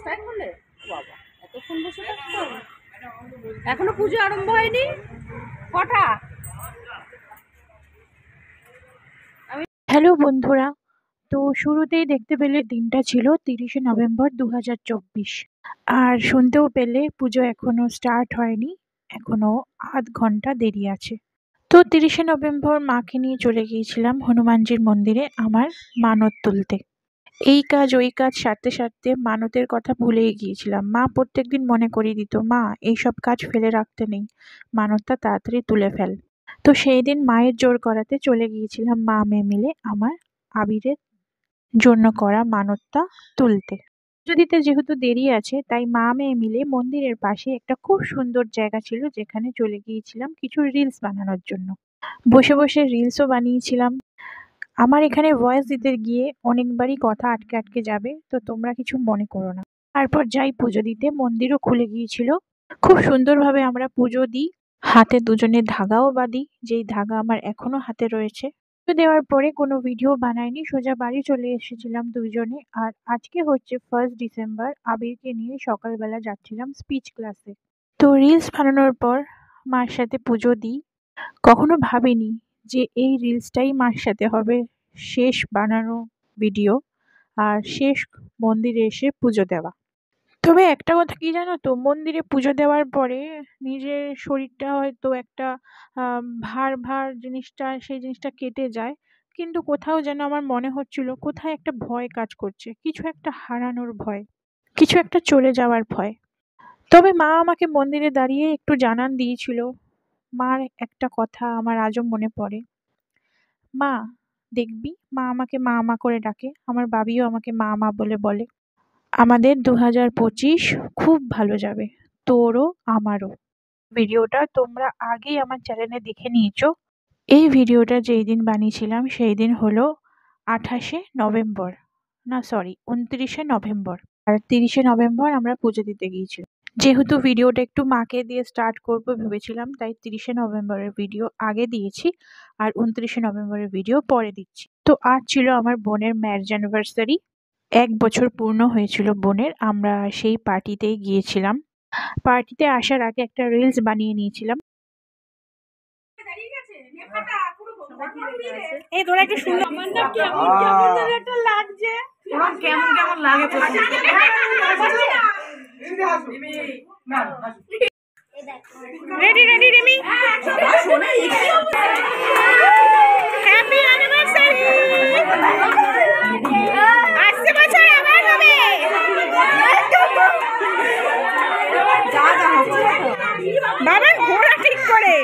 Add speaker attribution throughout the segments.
Speaker 1: 5টায় খোলে? বাবা, এতক্ষণ বসে থাকতে হবে? এখনো পুজো আরম্ভ হয়নি? কটা?
Speaker 2: হ্যালো বন্ধুরা, তো শুরুতেই দেখতে পেলে দিনটা ছিল 30শে নভেম্বর 2024। আর শুনতেও পেলে পুজো এখনো স্টার্ট হয়নি, এখনো আধ ঘন্টা দেরি আছে। তো 30শে নভেম্বর মাকে নিয়ে চলে গিয়েছিলাম হনুমানজির মন্দিরে আমার মানত তুলতে। এই কাজ ওই কাজ সারতে সারতে মানতের কথা ভুলেই গিয়েছিলাম। মা প্রত্যেকদিন মনে করিয়ে দিত, মা এইসব কাজ ফেলে রাখতে নেই, মানতটা তাড়াতাড়ি তুলে ফেল। তো সেই দিন মায়ের জোর করাতে চলে গিয়েছিলাম মা মেয়ে মিলে আমার আবিরের জন্য করা মানতটা তুলতে। পুজো দিতে যেহেতু দেরি আছে, তাই মা মেয়ে মিলে মন্দিরের পাশে একটা খুব সুন্দর জায়গা ছিল, যেখানে চলে গিয়েছিলাম কিছু রিলস বানানোর জন্য। বসে বসে রিলসও বানিয়েছিলাম। আমার এখানে ভয়েস দিতে গিয়ে অনেকবারই কথা আটকে আটকে যাবে, তো তোমরা কিছু মনে করো না। তারপর যাই পুজো দিতে, মন্দিরও খুলে গিয়েছিল। খুব সুন্দরভাবে আমরা পুজো দিই, হাতে দুজনে ধাগাও বাঁধি, যেই ধাগা আমার এখনো হাতে রয়েছে। পুজো দেওয়ার পরে কোনো ভিডিও বানাইনি, সোজা বাড়ি চলে এসেছিলাম দুইজনে। আর আজকে হচ্ছে 1 ডিসেম্বর, আবিরকে নিয়ে সকালবেলা যাচ্ছিলাম স্পিচ ক্লাসে। তো রিলস বানানোর পর মার সাথে পুজো দিই। কখনো ভাবিনি যে এই রিলসটাই মার সাথে হবে শেষ বানানো ভিডিও, আর শেষ মন্দিরে এসে পুজো দেওয়া। তবে একটা কথা কি জানো তো, মন্দিরে পুজো দেওয়ার পরে নিজের শরীরটা হয়তো একটা ভার ভার জিনিসটা, সেই জিনিসটা কেটে যায়, কিন্তু কোথাও যেন আমার মনে হচ্ছিল কোথায় একটা ভয় কাজ করছে, কিছু একটা হারানোর ভয়, কিছু একটা চলে যাওয়ার ভয়। তবে মা আমাকে মন্দিরে দাঁড়িয়ে একটু জানান দিয়েছিল। মার একটা কথা আমার আজও মনে পড়ে। মা, দেখবি মা আমাকে মা মা করে ডাকে, আমার বাবিও আমাকে মা মা বলে বলে। আমাদের 2025 খুব ভালো যাবে, তোরও আমারও। ভিডিওটা তোমরা আগেই আমার চ্যানেলে দেখে নিয়েছো। এই ভিডিওটা যেই দিন বানিয়েছিলাম সেই দিন হলো 28শে নভেম্বর, না সরি 29শে নভেম্বর। আর 30শে নভেম্বর আমরা পুজো দিতে গিয়েছিলাম। যেহেতু ভিডিওটা একটু মাকে দিয়ে স্টার্ট করবো ভেবেছিলাম, তাই 30শে নভেম্বরের ভিডিও আগে দিয়েছি আর 29শে নভেম্বরের ভিডিও পরে দিচ্ছি। তো আজ ছিল আমার বোনের ম্যারেজ অ্যানিভার্সারি। 1 বছর পূর্ণ হয়েছিল বোনের। আমরা সেই পার্টিতেই গিয়েছিলাম। পার্টিতে আসার আগে একটা রিলস বানিয়ে নিয়েছিলাম। এই তোরা একটু সুন্দর, কেমন কেমন একটা লাগছে, কেমন কেমন লাগে। Ready ready Remi, happy anniversary. আসছে বছর আবার হবে। বাবা ঘোড়া ঠিক করে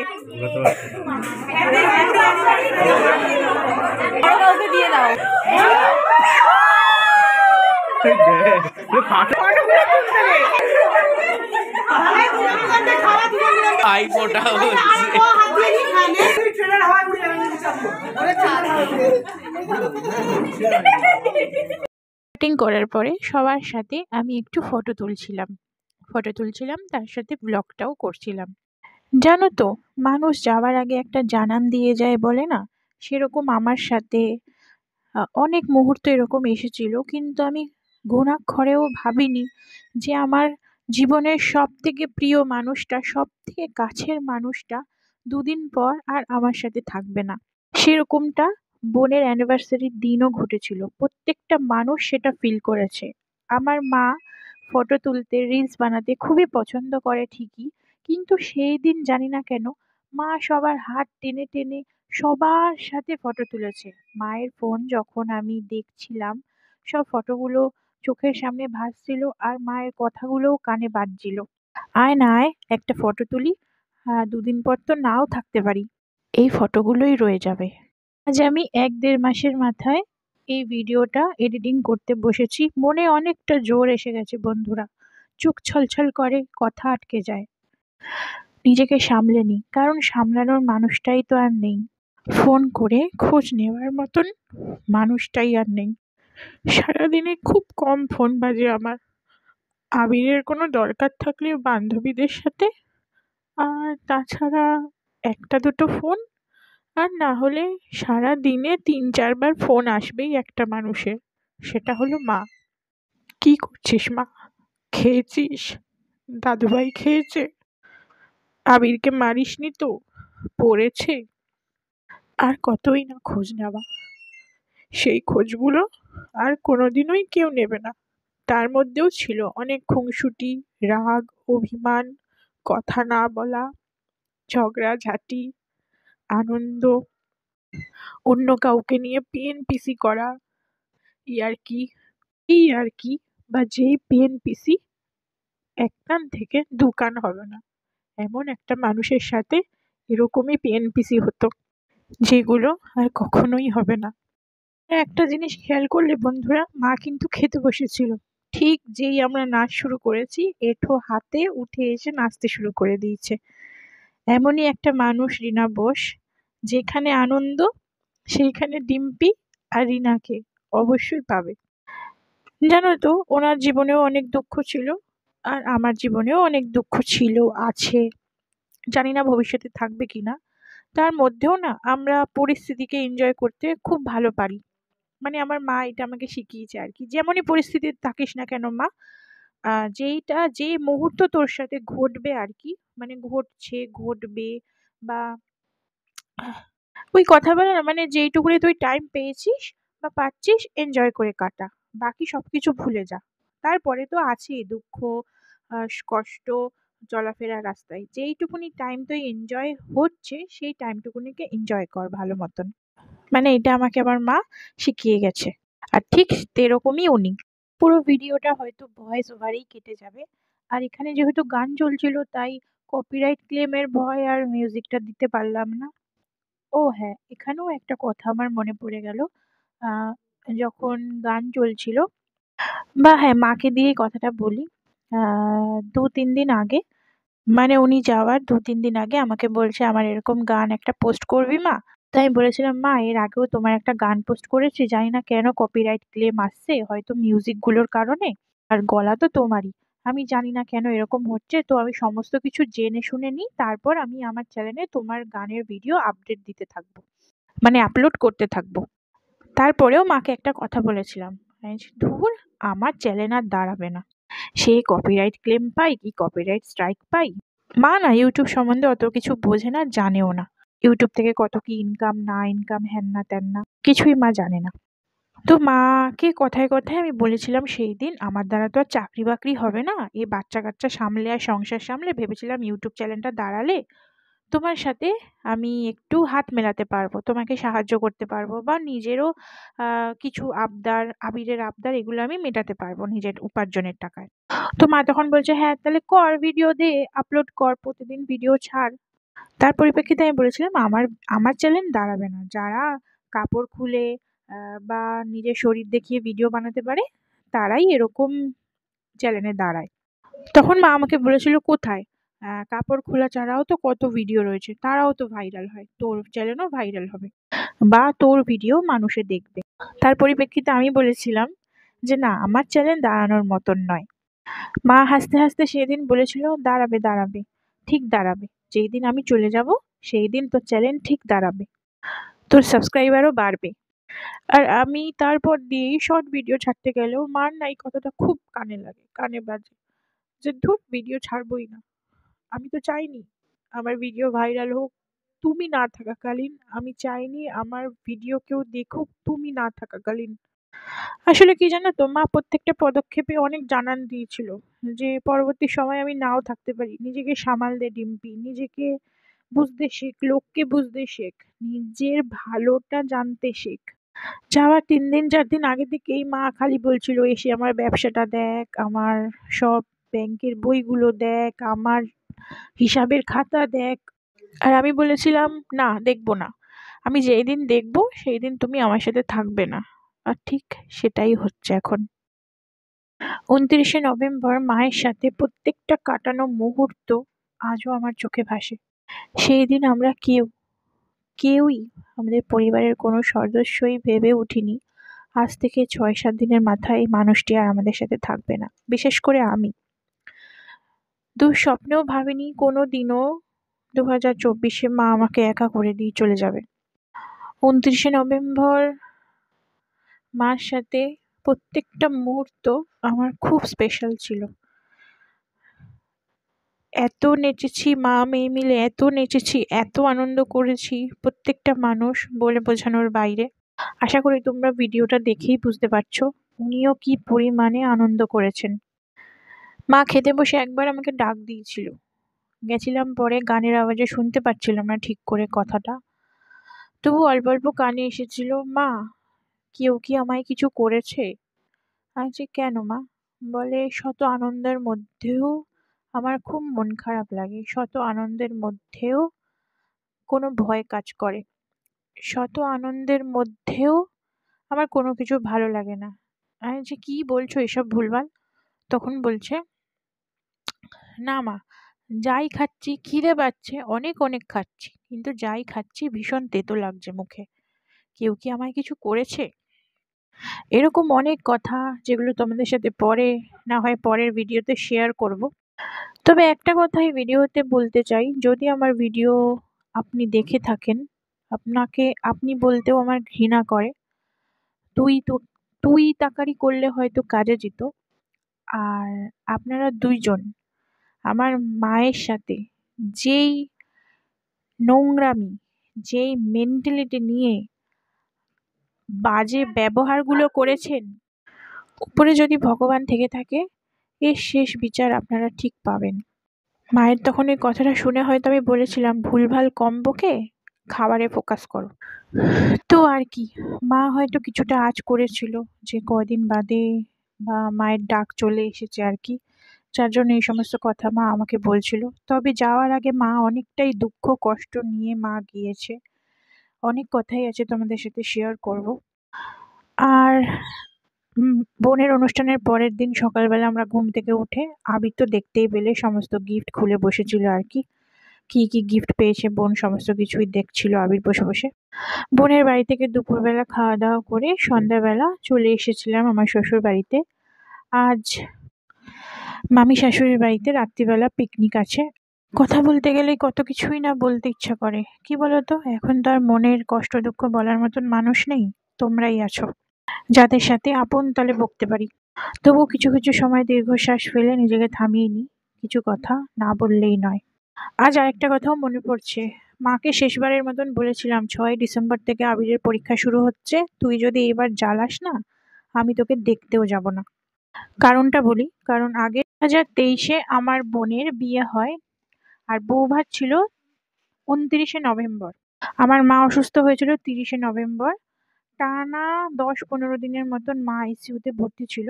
Speaker 2: দিয়ে দাও। করার পরে সবার সাথে আমি একটু ফটো তুলছিলাম, তার সাথে ব্লগটাও করছিলাম। জানো তো, মানুষ যাওয়ার আগে একটা জানান দিয়ে যায় বলে না, সেরকম আমার সাথে অনেক মুহূর্ত এরকম এসেছিল, কিন্তু আমি ঘুণাক্ষরেও ভাবিনি যে আমার জীবনের সব থেকে প্রিয় মানুষটা, সব থেকে কাছের মানুষটা 2 দিন পর আর আমার সাথে থাকবে না। সেরকমটা বোনের অ্যানিভার্সারির দিনও ঘটেছিল। প্রত্যেকটা মানুষ সেটা ফিল করেছে। আমার মা ফটো তুলতে, রিলস বানাতে খুবই পছন্দ করে ঠিকই, কিন্তু সেই দিন জানি না কেন মা সবার হাত টেনে টেনে সবার সাথে ফটো তুলেছে। মায়ের ফোন যখন আমি দেখছিলাম, সব ফটোগুলো চোখের সামনে ভাসছিল আর মায়ের কথাগুলোও কানে বাজছিল। আয় না আয়, একটা ফটো তুলি, 2 দিন পর তো নাও থাকতে পারি, এই ফটোগুলোই রয়ে যাবে। আজ আমি 1-1.5 মাসের মাথায় এই ভিডিওটা এডিটিং করতে বসেছি। মনে অনেকটা জোর এসে গেছে বন্ধুরা, চোখ ছলছল করে, কথা আটকে যায়। নিজেকে সামলে নিই, কারণ সামলানোর মানুষটাই তো আর নেই। ফোন করে খোঁজ নেওয়ার মতন মানুষটাই আর নেই। সারাদিনে খুব কম ফোন বাজে আমার। আবিরের কোনো দরকার থাকলে বান্ধবীদের সাথে, আর তাছাড়া 1-2টো ফোন, আর না হলে সারা দিনে 3-4 বার ফোন আসবেই একটা মানুষের, সেটা হলো মা। কি করছিস মা? খেয়েছিস? দাদুভাই খেয়েছে? আবিরকে মারিসনি তো? পড়েছে? আর কতই না খোঁজ নেওয়া, সেই খোঁজগুলো আর কোনোদিনই কেউ নেবে না। তার মধ্যেও ছিল অনেক খুনসুটি, রাগ, অভিমান, কথা না বলা, ঝগড়াঝাঁটি, আনন্দ, অন্য কাউকে নিয়ে পিএনপিসি করা, ইয়ার্কি, এই ইয়ার্কি বা যেই পিএনপিসি এক কান থেকে দু কান হবে না, এমন একটা মানুষের সাথে এরকমই পিএনপিসি হতো, যেগুলো আর কখনোই হবে না। একটা জিনিস খেয়াল করলে বন্ধুরা, মা কিন্তু খেতে বসেছিল, ঠিক যেই আমরা নাচ শুরু করেছি এঁঠো হাতে উঠে এসে নাচতে শুরু করে দিয়েছে। এমনই একটা মানুষ রিনা বোস, যেখানে আনন্দ সেইখানে ডিম্পি আর রিনাকে অবশ্যই পাবে। জানো তো, ওনার জীবনেও অনেক দুঃখ ছিল, আর আমার জীবনেও অনেক দুঃখ ছিল, আছে, জানি না ভবিষ্যতে থাকবে কিনা। তার মধ্যেও না আমরা পরিস্থিতিকে এনজয় করতে খুব ভালো পারি। মানে আমার মা এটা আমাকে শিখিয়েছে আর কি, যেমনই পরিস্থিতিতে থাকিস না কেন মা, যেইটা যে মুহূর্ত তোর সাথে ঘটবে আর কি, মানে ঘটছে, ঘটবে, বা ওই কথা বলে না, মানে যেইটুকুনি তুই টাইম পেয়েছিস বা পাচ্ছিস এনজয় করে কাটা, বাকি সবকিছু ভুলে যা। তারপরে তো আছেই দুঃখ, কষ্ট, চলাফেরা রাস্তায়, যেইটুকুনি টাইম তুই এনজয় হচ্ছে সেই টাইমটুকুনিকে এনজয় কর ভালো মতন। মানে এটা আমাকে আমার মা শিখিয়ে গেছে। আর ঠিক সেরকমই উনি। পুরো ভিডিওটা হয়তো ভয়েস ওভারেই কেটে যাবে। আর এখানে যেহেতু গান চলছিল তাই কপিরাইট ক্লেমের ভয় আর মিউজিকটা দিতে পারলাম না। ও হ্যাঁ, এখানেও একটা কথা আমার মনে পড়ে গেল। আহ, যখন গান চলছিল, বা হ্যাঁ, মাকে দিয়েই কথাটা বলি। ২-৩ দিন আগে, মানে উনি যাওয়ার ২-৩ দিন আগে আমাকে বলছে, আমার এরকম গান একটা পোস্ট করবি মা? তাই আমি বলেছিলাম, মা এর আগেও তোমার একটা গান পোস্ট করেছি, জানি না কেন কপিরাইট ক্লেম আসছে, হয়তো মিউজিক গুলোর কারণে, আর গলা তো তোমারই, আমি জানি না কেন এরকম হচ্ছে, তো আমি সমস্ত কিছু জেনে শুনে নিই, তারপর আমি আমার চ্যানেলে তোমার গানের ভিডিও আপডেট দিতে থাকবো, মানে আপলোড করতে থাকবো। তারপরেও মাকে একটা কথা বলেছিলাম, আমি বলছি, ধুর, আমার চ্যানেল আর দাঁড়াবে না, সে কপিরাইট ক্লেম পাই কি কপিরাইট স্ট্রাইক পাই। মা না ইউটিউব সম্বন্ধে অত কিছু বোঝে না, জানেও না। ইউটিউব থেকে কত কি ইনকাম না ইনকাম, হ্যান না ত্যান না, কিছুই মা জানে না। তো মাকে কথায় কথায় আমি বলেছিলাম সেই দিন, আমার দ্বারা তো আর চাকরি বাকরি হবে না, এই বাচ্চা কাচ্চা সামলে আর সংসার সামলে ভেবেছিলাম ইউটিউব চ্যানেলটা দাঁড়ালে তোমার সাথে আমি একটু হাত মেলাতে পারবো, তোমাকে সাহায্য করতে পারবো, বা নিজেরও কিছু আবদার, আবিরের আবদার, এগুলো আমি মেটাতে পারবো নিজের উপার্জনের টাকায়। তো মা তখন বলছে, হ্যাঁ তাহলে কর, ভিডিও দে, আপলোড কর, প্রতিদিন ভিডিও ছাড়। তার পরিপ্রেক্ষিতে আমি বলেছিলাম, আমার আমার চ্যানেল দাঁড়াবে না, যারা কাপড় খুলে বা নিজের শরীর দেখিয়ে ভিডিও বানাতে পারে তারাই এরকম চ্যানেলে দাঁড়ায়। তখন মা আমাকে বলেছিল, কোথায়, কাপড় খোলা ছাড়াও তো কত ভিডিও রয়েছে, তারাও তো ভাইরাল হয়, তোর চ্যানেলও ভাইরাল হবে, বা তোর ভিডিও মানুষে দেখবে। তার পরিপ্রেক্ষিতে আমি বলেছিলাম যে না, আমার চ্যানেল দাঁড়ানোর মতন নয়। মা হাসতে হাসতে সেদিন বলেছিল, দাঁড়াবে দাঁড়াবে, ঠিক দাঁড়াবে, যেই দিন আমি চলে যাব সেই দিন তোর চ্যানেল ঠিক দাঁড়াবে, তোর সাবস্ক্রাইবারও বাড়বে। আর আমি তারপর দিয়েই শর্ট ভিডিও ছাড়তে গেলেও মার না এই কথাটা খুব কানে লাগে, কানে বাজে, যে ধুর, ভিডিও ছাড়বই না। আমি তো চাইনি আমার ভিডিও ভাইরাল হোক তুমি না থাকাকালীন, আমি চাইনি আমার ভিডিও কেউ দেখুক তুমি না থাকাকালীন। আসলে কি জানো তো, মা প্রত্যেকটা পদক্ষেপে অনেক জানান দিয়েছিল যে পরবর্তী সময় আমি নাও থাকতে পারি, নিজেকে সামাল দে ডিম্পি, নিজেকে বুঝতে শেখ, লোককে বুঝতে শেখ, নিজের ভালোটা জানতে শেখ। যাওয়ার ৩ দিন ৪ দিন আগে থেকেই মা খালি বলছিল, এসে আমার ব্যবসাটা দেখ, আমার সব ব্যাংকের বইগুলো দেখ, আমার হিসাবের খাতা দেখ। আর আমি বলেছিলাম, না দেখবো না, আমি যেই দিন দেখবো সেই দিন তুমি আমার সাথে থাকবে না। আর ঠিক সেটাই হচ্ছে এখন। ২৯শে নভেম্বর মায়ের সাথে প্রত্যেকটা কাটানো মুহূর্ত আজও আমার চোখে ভাসে। সেই দিন আমরা কেউই, আমাদের পরিবারের কোনো সদস্যই ভেবে উঠিনি আজ থেকে ৬-৭ দিনের মাথায় এই মানুষটি আর আমাদের সাথে থাকবে না। বিশেষ করে আমি দুঃস্বপ্নেও ভাবিনি কোনো দিনও ২০২৪-এ মা আমাকে একা করে দিয়ে চলে যাবে। ২৯শে নভেম্বর মার সাথে প্রত্যেকটা মুহূর্ত আমার খুব স্পেশাল ছিল। এত নেচেছি, মা মেয়ে মিলে এত নেচেছি, এত আনন্দ করেছি, প্রত্যেকটা মানুষ বলে বোঝানোর বাইরে। আশা করি তোমরা ভিডিওটা দেখেই বুঝতে পারছো উনিও কি পরিমাণে আনন্দ করেছেন। মা খেতে বসে একবার আমাকে ডাক দিয়েছিল, গেছিলাম, পরে গানের আওয়াজে শুনতে পাচ্ছিলাম না ঠিক করে কথাটা, তবু অল্প অল্প কানে এসেছিল, মা কেউ কি আমায় কিছু করেছে? আমি বলছি, কেন মা? বলে, শত আনন্দের মধ্যেও আমার খুব মন খারাপ লাগে, শত আনন্দের মধ্যেও কোনো ভয় কাজ করে, শত আনন্দের মধ্যেও আমার কোনো কিছু ভালো লাগে না। আমি বলছি, কি বলছো এসব ভুলভাল? তখন বলছে, না মা, যাই খাচ্ছি খিদে পাচ্ছে, অনেক অনেক খাচ্ছি, কিন্তু যাই খাচ্ছি ভীষণ তেতো লাগছে মুখে, কেউ কি আমায় কিছু করেছে? এরকম অনেক কথা যেগুলো তোমাদের সাথে পরে না হয় পরের ভিডিওতে শেয়ার করব। তবে একটা কথাই ভিডিওতে বলতে চাই, যদি আমার ভিডিও আপনি দেখে থাকেন, আপনি বলতেও আমার ঘৃণা করে, তুই তো তুই তাকারি করলে হয়তো কাজে যেত। আর আপনারা দুইজন আমার মায়ের সাথে যেই নোংরামি, যেই মেন্টালিটি নিয়ে বাজে ব্যবহারগুলো করেছেন, উপরে যদি ভগবান থেকে থাকে এর শেষ বিচার আপনারা ঠিক পাবেন। মায়ের তখন ওই কথাটা শুনে হয়তো আমি বলেছিলাম, ভুলভাল কম বকে খাবারে ফোকাস করো। তো আর কি, মা হয়তো কিছুটা আঁচ করেছিল যে কদিন বাদে বা মায়ের ডাক চলে এসেছে আর কি, যার জন্য এই সমস্ত কথা মা আমাকে বলছিল। তবে যাওয়ার আগে মা অনেকটাই দুঃখ কষ্ট নিয়ে মা গিয়েছে, অনেক কথাই আছে তোমাদের সাথে শেয়ার করব। আর বোনের অনুষ্ঠানের পরের দিন সকালবেলা আমরা ঘুম থেকে উঠে আবির তো দেখতেই পেলে সমস্ত গিফট খুলে বসেছিল আর কি, কি কি গিফট পেয়েছে বোন সমস্ত কিছুই দেখছিল আবির বসে বসে। বোনের বাড়ি থেকে দুপুরবেলা খাওয়া দাওয়া করে সন্ধ্যাবেলা চলে এসেছিলাম আমার শ্বশুর বাড়িতে। আজ মামি শাশুড়ির বাড়িতে রাত্রিবেলা পিকনিক আছে। কথা বলতে গেলেই কত কিছুই না বলতে ইচ্ছা করে, কি বলতো, এখন তো আর মনের কষ্ট দুঃখ বলার মতন মানুষ নেই, তোমরাই আছো যাদের সাথে আপন তলে বকতে পারি। তবুও কিছু কিছু সময় দীর্ঘশ্বাস ফেলে নিজেকে থামিয়ে নিই, কিছু কথা না বললেই নয়। আজ আরেকটা কথাও মনে পড়ছে, মাকে শেষবারের মতন বলেছিলাম 6ই ডিসেম্বর থেকে আবিরের পরীক্ষা শুরু হচ্ছে, তুই যদি এবার জ্বালাস না আমি তোকে দেখতেও যাব না। কারণটা বলি, কারণ আগে 2023-এ আমার বোনের বিয়ে হয় আর বৌভাত ছিল 29শে নভেম্বর। আমার মা অসুস্থ হয়েছিল 30শে নভেম্বর। টানা 10-15 দিনের মতন মা আইসিইউতে ভর্তি ছিল।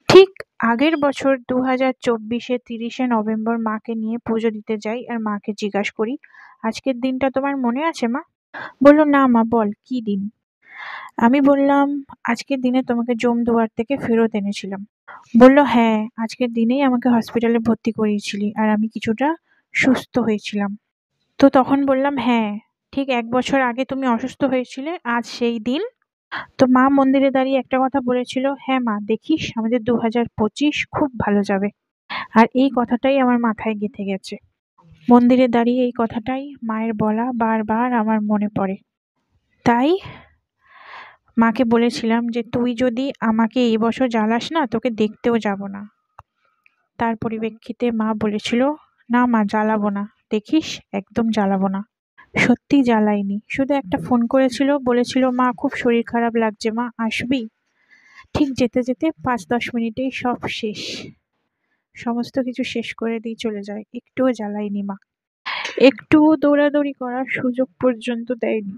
Speaker 2: ঠিক আগের বছর 2024-এ 30শে নভেম্বর মাকে নিয়ে পুজো দিতে যাই আর মাকে জিজ্ঞাসা করি, আজকের দিনটা তোমার মনে আছে মা? বললো, না মা, বল কি দিন? আমি বললাম, আজকের দিনে তোমাকে জমদুয়ার থেকে ফেরত এনেছিলাম। বললো, হ্যাঁ, আজকের দিনেই আমাকে হসপিটালে ভর্তি করিয়েছিলি আর আমি কিছুটা সুস্থ হয়েছিলাম। তো তখন বললাম, হ্যাঁ, ঠিক 1 বছর আগে তুমি অসুস্থ হয়েছিলে, আজ সেই দিন। তো মা মন্দিরে দাঁড়িয়ে একটা কথা বলেছিল, হ্যাঁ মা, দেখিস আমাদের 2025 খুব ভালো যাবে। আর এই কথাটাই আমার মাথায় গেঁথে গেছে। মন্দিরে দাঁড়িয়ে এই কথাটাই মায়ের বলা বারবার আমার মনে পড়ে। তাই মাকে বলেছিলাম যে তুই যদি আমাকে এই বছর জ্বালাস না তোকে দেখতেও যাব না। তার পরিপ্রেক্ষিতে মা বলেছিল, না মা, জ্বালাবো না, দেখিস একদম জ্বালাবো না। সত্যি জ্বালাইনি, শুধু একটা ফোন করেছিল, বলেছিল মা খুব শরীর খারাপ লাগছে মা, আসবি? ঠিক যেতে যেতে 5-10 মিনিটেই সব শেষ, সমস্ত কিছু শেষ করে দিয়ে চলে যায়, একটুও জ্বালাইনি মা, একটুও দৌড়াদৌড়ি করার সুযোগ পর্যন্ত দেয়নি।